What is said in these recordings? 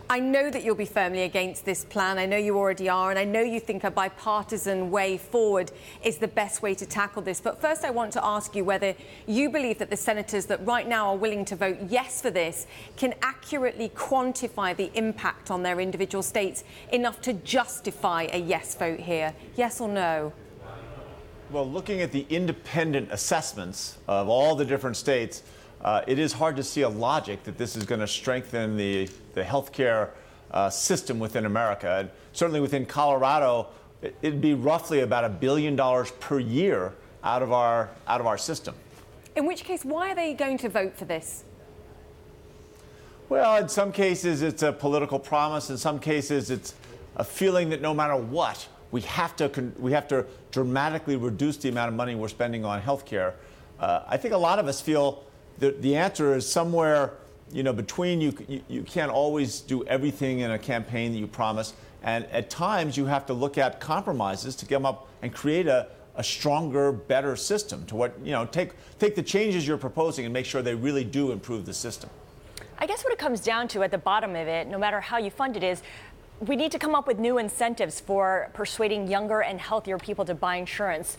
I know that you'll be firmly against this plan. I know you already are, and I know you think a bipartisan way forward is the best way to tackle this. But first, I want to ask you whether you believe that the senators that right now are willing to vote yes for this can accurately quantify the impact on their individual states enough to justify a yes vote here. Yes or no? Well, looking at the independent assessments of all the different states, it is hard to see a logic that this is going to strengthen the healthcare system within America. And certainly within Colorado, it'd be roughly about $1 billion per year out of our system. In which case, why are they going to vote for this? Well, in some cases, it's a political promise. In some cases, it's a feeling that no matter what, we have to dramatically reduce the amount of money we're spending on healthcare. I think a lot of us feel that the answer is somewhere, between you can't always do everything in a campaign that you promise, and at times you have to look at compromises to come up and create a stronger, better system. Take the changes you're proposing and make sure they really do improve the system. I guess what it comes down to at the bottom of it, no matter how you fund it, is we need to come up with new incentives for persuading younger and healthier people to buy insurance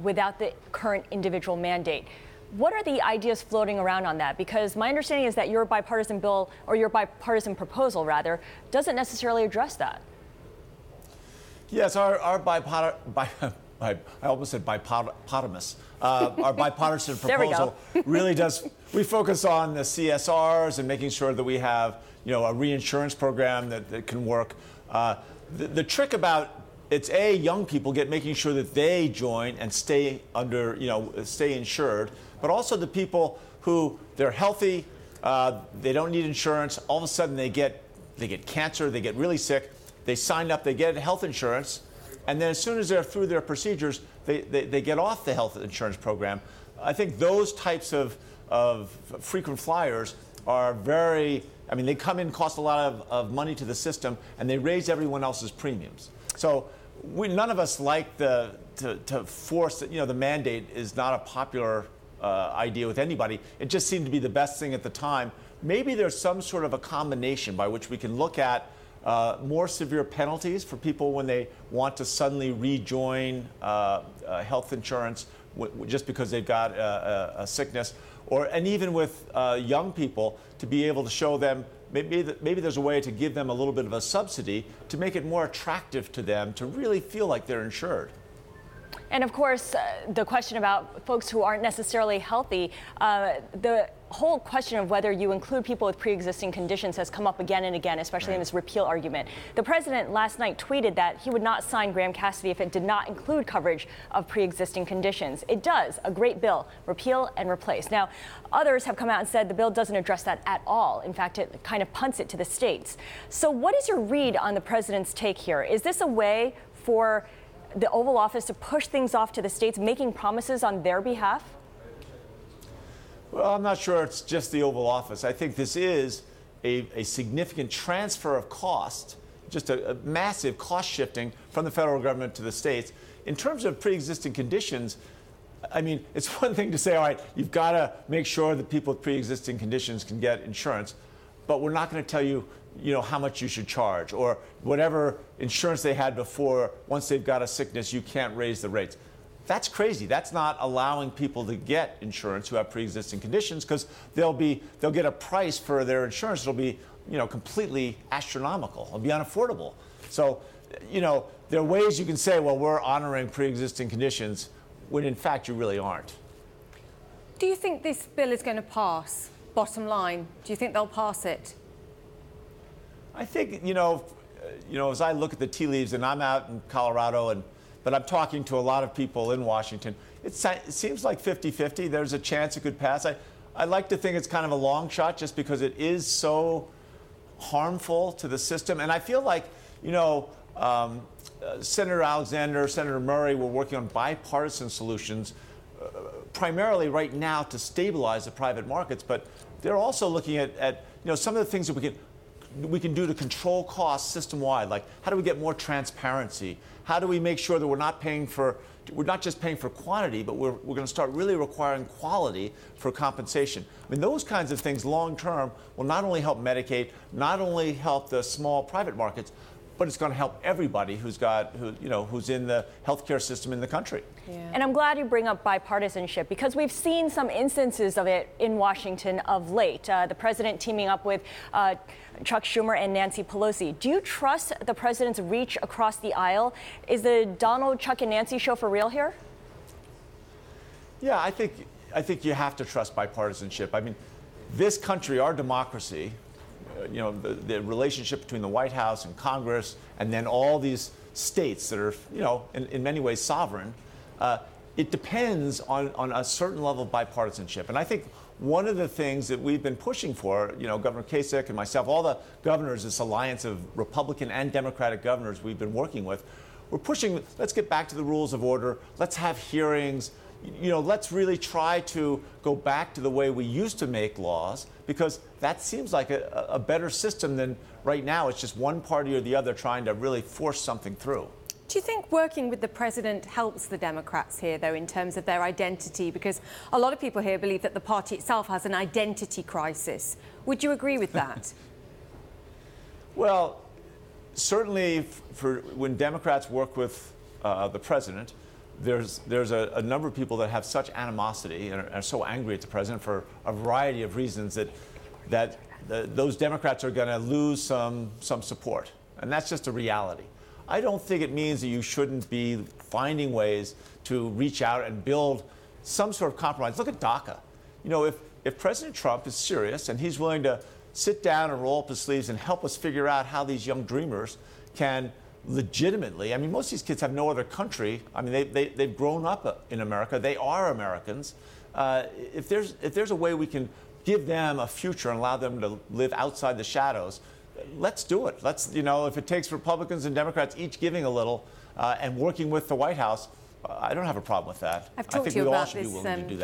without the current individual mandate. What are the ideas floating around on that? Because my understanding is that your bipartisan bill, or your bipartisan proposal rather, doesn't necessarily address that. Yes, our I almost said bipotamus. Our bipartisan proposal really does. We focus on the CSRs and making sure that we have, a reinsurance program that can work. The trick about it's young people making sure that they join and stay stay insured, but also the people who they're healthy, they don't need insurance. All of a sudden they get cancer, they get really sick, they sign up, they get health insurance. And then as soon as they're through their procedures, they get off the health insurance program. I think those types of frequent flyers are they come in, cost a lot of money to the system, and they raise everyone else's premiums. So none of us like to force, the mandate is not a popular idea with anybody. It just seemed to be the best thing at the time. Maybe there's some sort of a combination by which we can look at more severe penalties for people when they want to suddenly rejoin health insurance just because they've got a sickness, and even with young people to be able to show them maybe there's a way to give them a little bit of a subsidy to make it more attractive to them to really feel like they're insured. And of course, the question about folks who aren't necessarily healthy, the whole question of whether you include people with pre-existing conditions has come up again and again, especially in this repeal argument. The president last night tweeted that he would not sign Graham-Cassidy if it did not include coverage of pre-existing conditions. It does. A great bill. Repeal and replace. Now, others have come out and said the bill doesn't address that at all. In fact, it kind of punts it to the states. So what is your read on the president's take here? Is this a way for the Oval Office to push things off to the states, making promises on their behalf? Well, I'm not sure it's just the Oval Office. I think this is a significant transfer of cost, just a massive cost shifting from the federal government to the states. In terms of pre-existing conditions, it's one thing to say, all right, you've got to make sure that people with pre-existing conditions can get insurance, but we're not going to tell you, how much you should charge, or whatever insurance they had before, once they've got a sickness, you can't raise the rates. That's crazy. That's not allowing people to get insurance who have pre-existing conditions, because they'll get a price for their insurance. It'll be, completely astronomical. It'll be unaffordable. So, there are ways you can say, well, we're honoring pre-existing conditions, when in fact you really aren't. Do you think this bill is going to pass? Bottom line, do you think they'll pass it? I think, as I look at the tea leaves, and I'm out in Colorado, but I'm talking to a lot of people in Washington, it seems like 50-50. There's a chance it could pass. I like to think it's kind of a long shot just because it is so harmful to the system. And I feel like, Senator Alexander, Senator Murray were working on bipartisan solutions, primarily right now to stabilize the private markets. But they're also looking at some of the things that we can we can do to control costs system-wide. Like, how do we get more transparency? How do we make sure that we're not just paying for quantity, but we're going to start really requiring quality for compensation? I mean, those kinds of things long-term will not only help Medicaid, not only help the small private markets, but it's going to help everybody who's in the healthcare system in the country. Yeah. And I'm glad you bring up bipartisanship, because we've seen some instances of it in Washington of late. The president teaming up with Chuck Schumer and Nancy Pelosi. Do you trust the president's reach across the aisle? Is the Donald, Chuck, and Nancy show for real here? Yeah, I think you have to trust bipartisanship. I mean, this country, our democracy, the relationship between the White House and Congress, and then all these states that are, in many ways sovereign, it depends on a certain level of bipartisanship. And I think one of the things that we've been pushing for, Governor Kasich and myself, all the governors, this alliance of Republican and Democratic governors we've been working with, we're pushing, let's get back to the rules of order, let's have hearings, let's really try to go back to the way we used to make laws, because that seems like a better system than right now. It's just one party or the other trying to really force something through. Do you think working with the president helps the Democrats here, though, in terms of their identity? Because a lot of people here believe that the party itself has an identity crisis. Would you agree with that? Well, certainly for when Democrats work with the president, there's a number of people that have such animosity and are so angry at the president for a variety of reasons that those Democrats are going to lose some support. And that's just a reality. I don't think it means that you shouldn't be finding ways to reach out and build some sort of compromise. Look at DACA. If President Trump is serious and he's willing to sit down and roll up his sleeves and help us figure out how these young dreamers can legitimately, I mean, most of these kids have no other country. I mean, they've grown up in America. They are Americans. If there's a way we can give them a future and allow them to live outside the shadows, let's do it. Let's, if it takes Republicans and Democrats each giving a little and working with the White House, I don't have a problem with that. I've talked to you about this,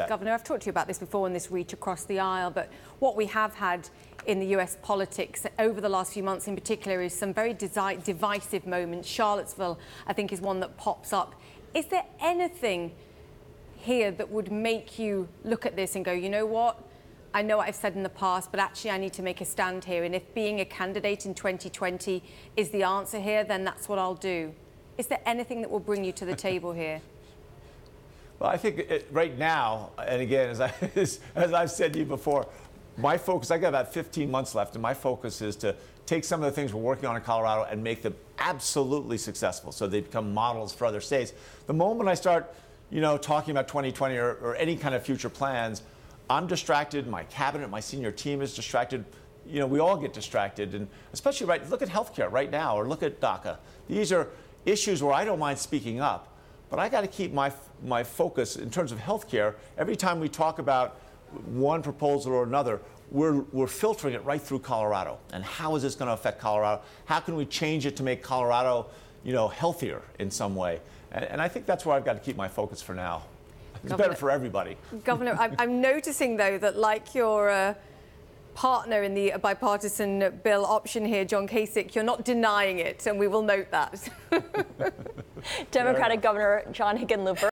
Governor. I've talked to you about this before in this reach across the aisle, but what we have had in the US politics over the last few months in particular is some very divisive moments. Charlottesville, I think, is one that pops up. Is there anything here that would make you look at this and go, you know what? I know what I've said in the past, but actually I need to make a stand here. And if being a candidate in 2020 is the answer here, then that's what I'll do. Is there anything that will bring you to the table here? Well, I think right now, and again, as I've said to you before, my focus, I got about 15 months left, and my focus is to take some of the things we're working on in Colorado and make them absolutely successful so they become models for other states. The moment I start, talking about 2020 or any kind of future plans, I'm distracted, my cabinet, my senior team is distracted. We all get distracted, and especially look at healthcare right now, or look at DACA. These are issues where I don't mind speaking up, but I got to keep my focus in terms of healthcare. Every time we talk about one proposal or another, we're filtering it right through Colorado. And how is this going to affect Colorado? How can we change it to make Colorado, healthier in some way? And I think that's where I've got to keep my focus for now. It's better for everybody. Governor, I'm noticing, though, that like your partner in the bipartisan bill option here, John Kasich, you're not denying it, and we will note that. Democratic Governor John Hickenlooper.